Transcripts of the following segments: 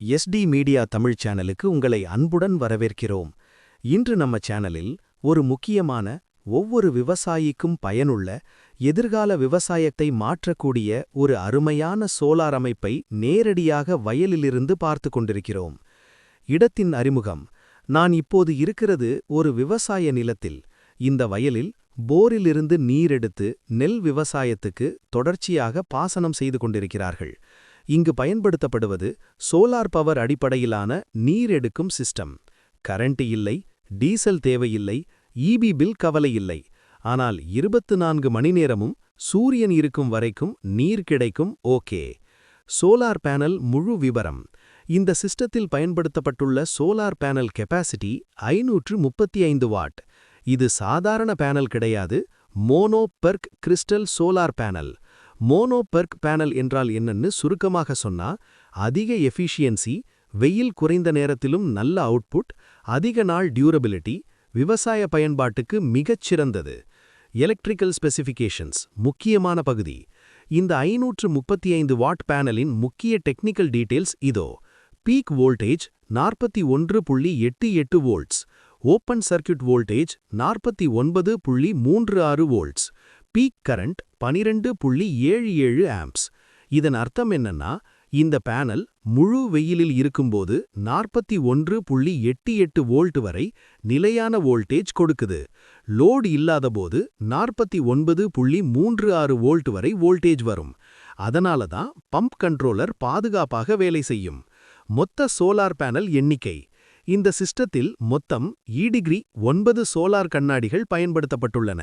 ST media Tamil சேனலுக்கு உங்களை அன்புடன் வரவேற்கிறோம். இன்று நம்ம சேனலில் ஒரு முக்கியமான, ஒவ்வொரு விவசாயிக்கும் பயனுள்ள, எதிர்கால விவசாயத்தை மாற்றக்கூடிய ஒரு அருமையான சோலார் அமைப்பை நேரடியாக வயலிலிருந்து பார்த்து கொண்டிருக்கிறோம். இடத்தின் அறிமுகம். நான் இப்போது இருக்கிறது ஒரு விவசாய நிலத்தில். இந்த வயலில் போரிலிருந்து நீரெடுத்து நெல் விவசாயத்துக்கு தொடர்ச்சியாக பாசனம் செய்து கொண்டிருக்கிறார்கள். இங்கு பயன்படுத்தப்படுவது சோலார் பவர் அடிப்படையிலான நீர் எடுக்கும் சிஸ்டம். கரண்ட் இல்லை, டீசல் தேவையில்லை, ஈபி பில் கவலை இல்லை. ஆனால் 24 மணி நேரமும் சூரியன் இருக்கும் வரைக்கும் நீர் கிடைக்கும். ஓகே. சோலார் பேனல் முழு விபரம். இந்த சிஸ்டத்தில் பயன்படுத்தப்பட்டுள்ள சோலார் பேனல் கெப்பாசிட்டி 535 வாட். இது சாதாரண பேனல் கிடையாது, mono perc crystal solar panel. Mono perc panel என்றால் என்னன்னு சுருக்கமாக சொன்னா, அதிக எஃபிஷியன்சி, வெயில் குறைந்த நேரத்திலும் நல்ல அவுட்புட், அதிக நாள் டியூரபிலிட்டி, விவசாய பயன்பாட்டுக்கு மிகச்சிறந்தது. எலக்ட்ரிக்கல் ஸ்பெசிஃபிகேஷன்ஸ் முக்கியமான பகுதி. இந்த 535 வாட் பேனலின் முக்கிய டெக்னிக்கல் டீடைல்ஸ் இதோ. Peak voltage 41.88 volts. Open circuit voltage 49.36 volts. Peak current 12.77 amps. இதன் அர்த்தம் என்னன்னா, இந்த பேனல் முழு வெயிலில் இருக்கும்போது 41.88 வோல்ட் வரை நிலையான வோல்டேஜ் கொடுக்குது. லோடு இல்லாதபோது 49.36 வோல்ட் வரை வோல்டேஜ் வரும். அதனால தான் பம்ப் கண்ட்ரோலர் பாதுகாப்பாக வேலை செய்யும். மொத்த சோலார் பேனல் எண்ணிக்கை. இந்த சிஸ்டத்தில் மொத்தம் ஈடிகிரி 9 சோலார் கண்ணாடிகள் பயன்படுத்தப்பட்டுள்ளன.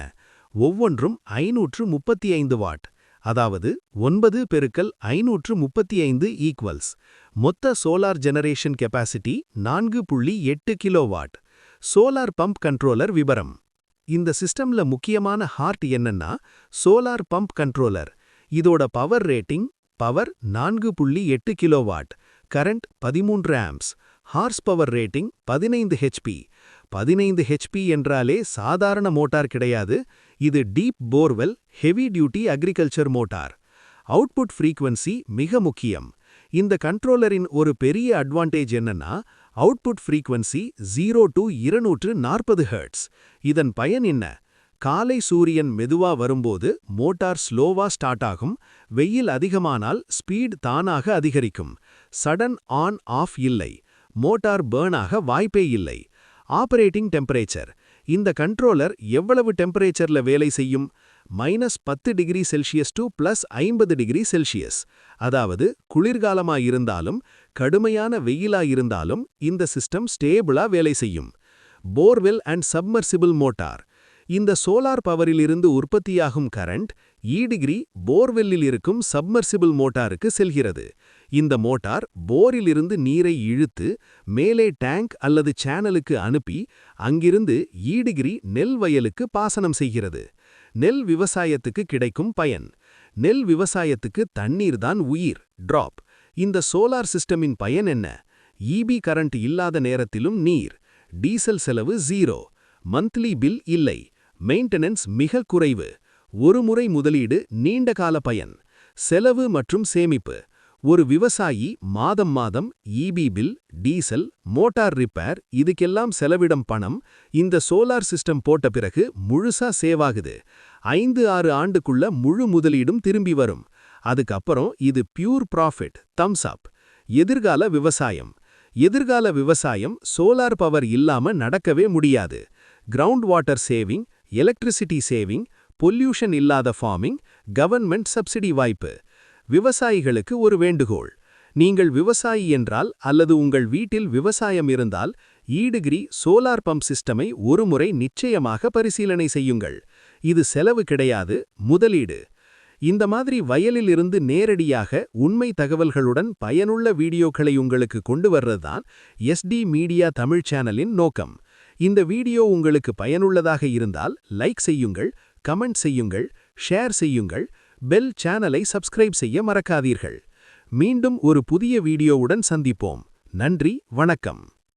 ஒவ்வொன்றும் 535 வாட். அதாவது 9 பெருக்கல் 535 ஈக்குவல்ஸ். மொத்த solar generation capacity 4.8 kilowatt. Solar pump controller விபரம். இந்த சிஸ்டம்ல முக்கியமான ஹார்ட் என்னன்னா, சோலார் பம்ப் கண்ட்ரோலர். இதோட power rating, power 4.8 kilowatt, current 13 amps, horse power rating 15 HP. 15 HP என்றாலே சாதாரண மோட்டார் கிடையாது, இது deep borewell heavy duty agriculture motor. Output frequency மிக முக்கியம். இந்த கண்ட்ரோலரின் ஒரு பெரிய அட்வான்டேஜ் என்னன்னா, அவுட்புட் ஃப்ரீக்வன்சி 0 to 240 ஹெர்ட்ஸ். இதன் பயன் என்ன? காலை சூரியன் மெதுவா வரும்போது மோட்டார் ஸ்லோவா ஸ்டார்ட் ஆகும். வெயில் அதிகமானால் ஸ்பீட் தானாக அதிகரிக்கும். சடன் ஆன் ஆஃப் இல்லை. மோட்டார் பர்ன் ஆக வாய்ப்பே இல்லை. Operating temperature. இந்த கண்ட்ரோலர் எவ்வளவு டெம்பரேச்சர்ல வேலை செய்யும்? -10 degree Celsius to +50 degree Celsius. அதாவது குளிர்காலமா இருந்தாலும் கடுமையான வெயிலா இருந்தாலும் இந்த சிஸ்டம் ஸ்டேபிளா வேலை செய்யும். Borewell and submersible motor. இந்த சோலார் பவரிலிருந்து உற்பத்தியாகும் கரண்ட் ஈடிகிரி போர்வெல்லில் இருக்கும் சப்மர்சிபிள் மோட்டாருக்கு செல்கிறது. இந்த மோட்டார் போரிலிருந்து நீரை இழுத்து மேலே டேங்க் அல்லது சேனலுக்கு அனுப்பி அங்கிருந்து ஈடிகிரி நெல் வயலுக்கு பாசனம் செய்கிறது. நெல் விவசாயத்துக்கு கிடைக்கும் பயன். நெல் விவசாயத்துக்கு தண்ணீர் தான் உயிர். டிராப். இந்த சோலார் சிஸ்டமின் பயன் என்ன? ஈபி கரண்ட் இல்லாத நேரத்திலும் நீர். டீசல் செலவு 0. மந்த்லி பில் இல்லை. மெயின்டெனன்ஸ் மிக குறைவு. ஒரு முறை முதலீடு, நீண்ட கால பயன். செலவு மற்றும் சேமிப்பு. ஒரு விவசாயி மாதம் மாதம் EB bill, diesel, motor repair இதுக்கெல்லாம் செலவிடும் பணம் இந்த சோலார் சிஸ்டம் போட்ட பிறகு முழுசா சேவ் ஆகுது. 5-6 ஆண்டுக்குள்ள முழு முதலீடும் திரும்பி வரும். அதுக்கப்புறம் இது பியூர் ப்ராஃபிட். தம்ஸ் அப். எதிர்கால விவசாயம். எதிர்கால விவசாயம் சோலார் பவர் இல்லாம நடக்கவே முடியாது. Ground water saving, electricity saving, pollution இல்லாத ஃபார்மிங், கவர்மெண்ட் சப்சிடி வாய்ப்பு. விவசாயிகளுக்கு ஒரு வேண்டுகோள். நீங்கள் விவசாயி என்றால் அல்லது உங்கள் வீட்டில் விவசாயம் இருந்தால் ஈடிகிரி சோலார் பம்ப் சிஸ்டமை ஒருமுறை நிச்சயமாக பரிசீலனை செய்யுங்கள். இது செலவு கிடையாது, முதலீடு. இந்த மாதிரி வயலில் இருந்து நேரடியாக உண்மை தகவல்களுடன் பயனுள்ள வீடியோக்களை உங்களுக்கு கொண்டு வர்றதுதான் எஸ்டி மீடியா தமிழ் சேனலின் நோக்கம். இந்த வீடியோ உங்களுக்கு பயனுள்ளதாக இருந்தால் லைக் செய்யுங்கள், கமெண்ட் செய்யுங்கள், ஷேர் செய்யுங்கள், பெல் சேனலை சப்ஸ்கிரைப் செய்ய மறக்காதீர்கள். மீண்டும் ஒரு புதிய வீடியோவுடன் சந்திப்போம். நன்றி, வணக்கம்.